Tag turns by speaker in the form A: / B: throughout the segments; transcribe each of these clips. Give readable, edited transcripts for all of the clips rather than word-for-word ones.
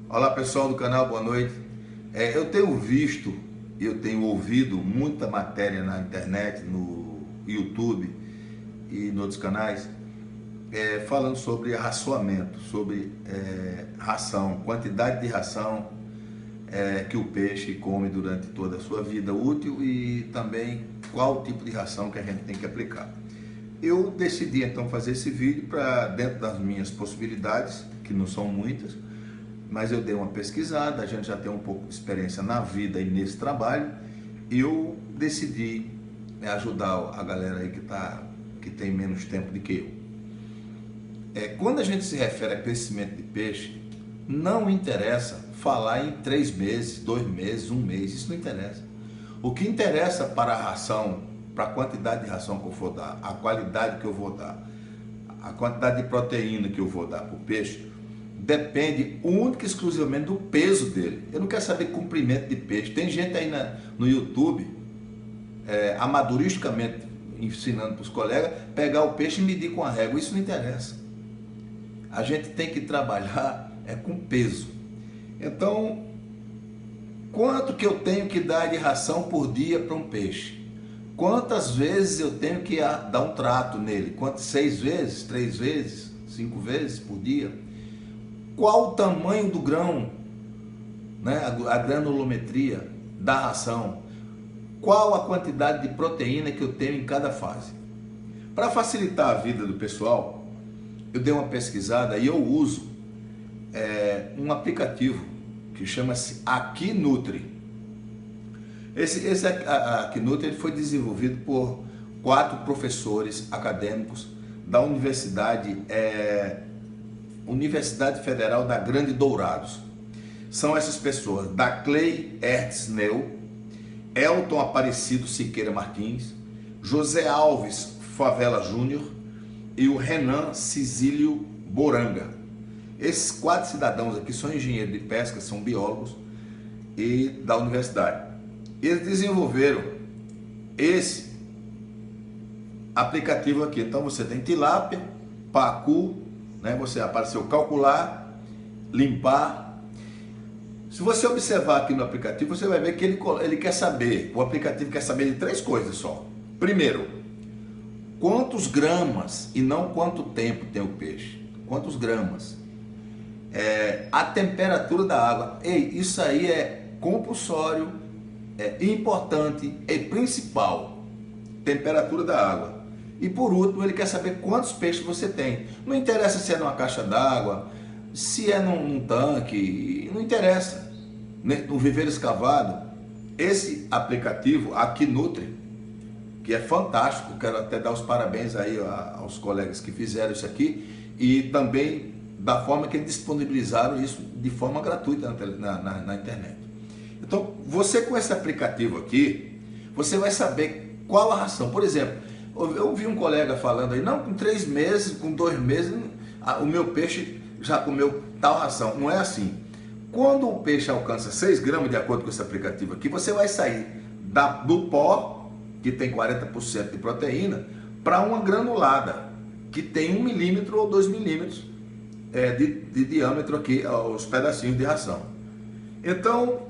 A: Olá pessoal do canal, boa noite. Eu tenho visto e eu tenho ouvido muita matéria na internet, no YouTube e em outros canais, falando sobre raçoamento, sobre ração, quantidade de ração que o peixe come durante toda a sua vida útil e também qual tipo de ração que a gente tem que aplicar. Eu decidi então fazer esse vídeo para, dentro das minhas possibilidades, que não são muitas, mas eu dei uma pesquisada, a gente já tem um pouco de experiência na vida e nesse trabalho, e eu decidi ajudar a galera aí que tem menos tempo do que eu. Quando a gente se refere a crescimento de peixe, não interessa falar em 3 meses, 2 meses, 1 mês, isso não interessa. O que interessa para a ração, para a quantidade de ração que eu vou dar, a qualidade que eu vou dar, a quantidade de proteína que eu vou dar para o peixe, depende única e exclusivamente do peso dele. Eu não quero saber comprimento de peixe. Tem gente aí no YouTube, amadoristicamente, ensinando para os colegas, pegar o peixe e medir com a régua. Isso não interessa. A gente tem que trabalhar com peso. Então, quanto que eu tenho que dar de ração por dia para um peixe? Quantas vezes eu tenho que dar um trato nele? 6 vezes, 3 vezes, 5 vezes por dia? Qual o tamanho do grão, né? A granulometria da ração? Qual a quantidade de proteína que eu tenho em cada fase? Para facilitar a vida do pessoal, eu dei uma pesquisada e eu uso um aplicativo que chama-se AquiNutri. Esse AquiNutri foi desenvolvido por 4 professores acadêmicos da Universidade Federal da Grande Dourados. São essas pessoas: Daclei Hertz Neu, Elton Aparecido Siqueira Martins, José Alves Favela Júnior e o Renan Cizílio Boranga. Esses 4 cidadãos aqui são engenheiros de pesca, são biólogos e da universidade. Eles desenvolveram esse aplicativo aqui. Então você tem tilápia, pacu, né? Você apareceu calcular, limpar. Se você observar aqui no aplicativo, você vai ver que ele quer saber, o aplicativo quer saber de 3 coisas só. Primeiro, quantos gramas e não quanto tempo tem o peixe. Quantos gramas. A temperatura da água. Isso aí é compulsório, é importante, é principal. Temperatura da água. E por último, ele quer saber quantos peixes você tem. Não interessa se é numa caixa d'água, se é num tanque, não interessa. No viveiro escavado. Esse aplicativo, AquiNutri, que é fantástico, quero até dar os parabéns aí aos colegas que fizeram isso aqui, e também da forma que eles disponibilizaram isso de forma gratuita na internet. Então, você com esse aplicativo aqui, você vai saber qual a ração. Por exemplo, eu vi um colega falando aí, não, com 3 meses, com 2 meses, o meu peixe já comeu tal ração. Não é assim. Quando o peixe alcança 6 gramas, de acordo com esse aplicativo aqui, você vai sair do pó, que tem 40% de proteína, para uma granulada, que tem 1 milímetro ou 2 milímetros de diâmetro aqui, os pedacinhos de ração. Então,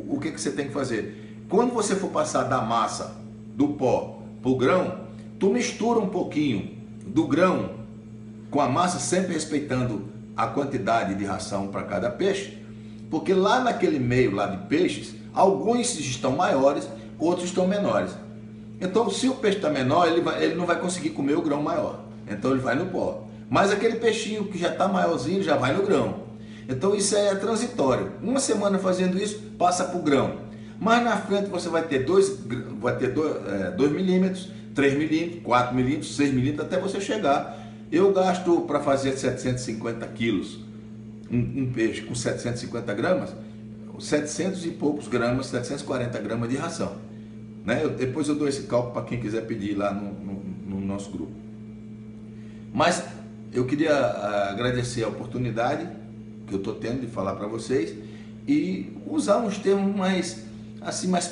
A: o que você tem que fazer? Quando você for passar da massa, do pó, para o grão, tu mistura um pouquinho do grão com a massa, sempre respeitando a quantidade de ração para cada peixe, porque lá naquele meio lá de peixes, alguns estão maiores, outros estão menores. Então, se o peixe está menor, ele não vai conseguir comer o grão maior, então ele vai no pó. Mas aquele peixinho que já está maiorzinho, já vai no grão. Então isso é transitório. 1 semana fazendo isso, passa para o grão. Mas na frente você vai ter 2 milímetros, 3 milímetros, 4 milímetros, 6 milímetros, até você chegar. Eu gasto para fazer 750 quilos, um peixe com 750 gramas, 700 e poucos gramas, 740 gramas de ração. Né? Depois eu dou esse cálculo para quem quiser pedir lá no nosso grupo. Mas eu queria agradecer a oportunidade que eu estou tendo de falar para vocês e usar uns termos mais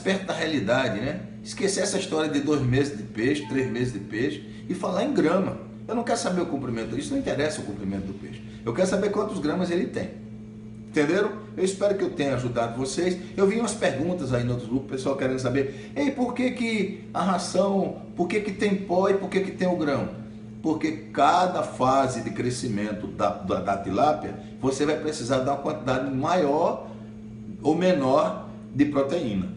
A: perto da realidade, né? Esquecer essa história de 2 meses de peixe, 3 meses de peixe e falar em grama. Eu não quero saber o comprimento, isso não interessa o comprimento do peixe. Eu quero saber quantos gramas ele tem. Entenderam? Eu espero que eu tenha ajudado vocês. Eu vi umas perguntas aí no outro grupo, o pessoal querendo saber, ei, por que a ração, por que tem pó e por que tem o grão? Porque cada fase de crescimento da tilápia, você vai precisar dar uma quantidade maior ou menor de proteína,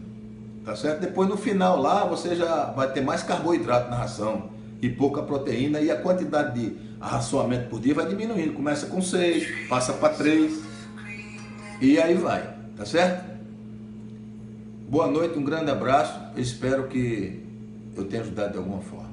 A: tá certo? Depois no final lá, você já vai ter mais carboidrato na ração e pouca proteína, e a quantidade de arraçoamento por dia vai diminuindo, começa com 6, passa para 3, e aí vai, tá certo? Boa noite, um grande abraço, eu espero que eu tenha ajudado de alguma forma.